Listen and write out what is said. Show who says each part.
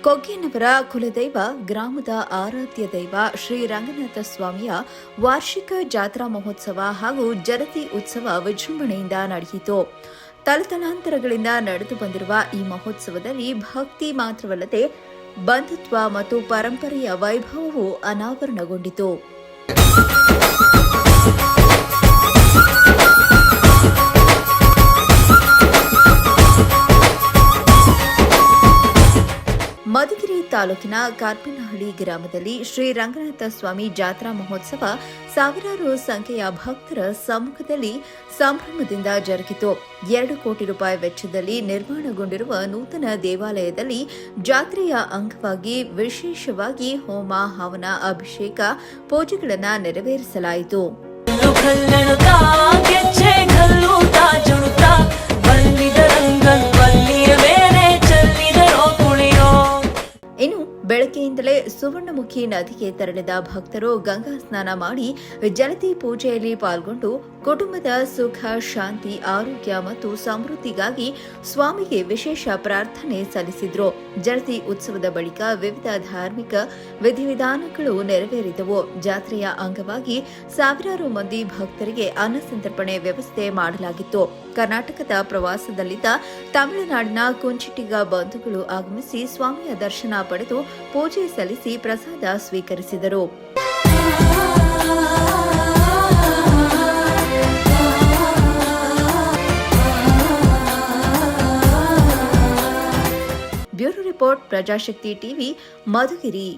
Speaker 1: ಕೊಗ್ಗೇನವರ ಕುಲದೈವ ಗ್ರಾಮದ ಆರಾಧ್ಯ ದೈವ ಶ್ರೀ ರಂಗನಾಥ ಸ್ವಾಮಿಯ ವಾರ್ಷಿಕ ಜಾತ್ರಾ ಮಹೋತ್ಸವ ಹಾಗೂ ಜರತಿ ಉತ್ಸವ ವಿಜೃಂಭಣೆಯಿಂದ ನಡೆಯಿತು. ತಲತಲಾಂತರಗಳಿಂದ ನಡೆದು ಬಂದಿರುವ ಈ ಮಹೋತ್ಸವದಲ್ಲಿ ಭಕ್ತಿ ಮಾತ್ರವಲ್ಲದೆ ಬಂಧುತ್ವ ಮತ್ತು ಪರಂಪರೆಯ ವೈಭವವು ಅನಾವರಣಗೊಂಡಿತು. ಮಧುಗಿರಿ ತಾಲೂಕಿನ ಕಾರ್ಪಿನಹಳ್ಳಿ ಗ್ರಾಮದಲ್ಲಿ ಶ್ರೀ ರಂಗನಾಥ ಸ್ವಾಮಿ ಜಾತ್ರಾ ಮಹೋತ್ಸವ ಸಾವಿರಾರು ಸಂಖ್ಯೆಯ ಭಕ್ತರ ಸಮ್ಮುಖದಲ್ಲಿ ಸಂಭ್ರಮದಿಂದ ಜರುಗಿತು. 2 ಕೋಟಿ ರೂಪಾಯಿ ವೆಚ್ಚದಲ್ಲಿ ನಿರ್ಮಾಣಗೊಂಡಿರುವ ನೂತನ ದೇವಾಲಯದಲ್ಲಿ ಜಾತ್ರೆಯ ಅಂಗವಾಗಿ ವಿಶೇಷವಾಗಿ ಹೋಮ, ಹವನ, ಅಭಿಷೇಕ, ಪೂಜೆಗಳನ್ನು ನೆರವೇರಿಸಲಾಯಿತು. ಇನ್ನು ಬೆಳಗ್ಗೆಯಿಂದಲೇ ಸುವರ್ಣಮುಖಿ ನದಿಗೆ ತೆರಳಿದ ಭಕ್ತರು ಗಂಗಾ ಸ್ನಾನ ಮಾಡಿ ಜಲತಿ ಪೂಜೆಯಲ್ಲಿ ಪಾಲ್ಗೊಂಡು ಕುಟುಂಬದ ಸುಖ, ಶಾಂತಿ, ಆರೋಗ್ಯ ಮತ್ತು ಸಮೃದ್ಧಿಗಾಗಿ ಸ್ವಾಮಿಗೆ ವಿಶೇಷ ಪ್ರಾರ್ಥನೆ ಸಲ್ಲಿಸಿದ್ರು. ಜಲತಿ ಉತ್ಸವದ ಬಳಿಕ ವಿವಿಧ ಧಾರ್ಮಿಕ ವಿಧಿವಿಧಾನಗಳು ನೆರವೇರಿದವು. ಜಾತ್ರೆಯ ಅಂಗವಾಗಿ ಸಾವಿರಾರು ಮಂದಿ ಭಕ್ತರಿಗೆ ಅನ್ನ ಸಂತರ್ಪಣೆ ವ್ಯವಸ್ಥೆ ಮಾಡಲಾಗಿತ್ತು. ಕರ್ನಾಟಕದ ಪ್ರವಾಸದಲ್ಲಿದ್ದ ತಮಿಳುನಾಡಿನ ಕುಂಚಿಟಿಗ ಬಂಧುಗಳು ಆಗಮಿಸಿ ಸ್ವಾಮಿಯ ದರ್ಶನ ಪಡೆದು ಪೂಜೆ ಸಲ್ಲಿಸಿ ಪ್ರಸಾದ ಸ್ವೀಕರಿಸಿದರು. Bureau report, Prajashakti TV, Madhugiri.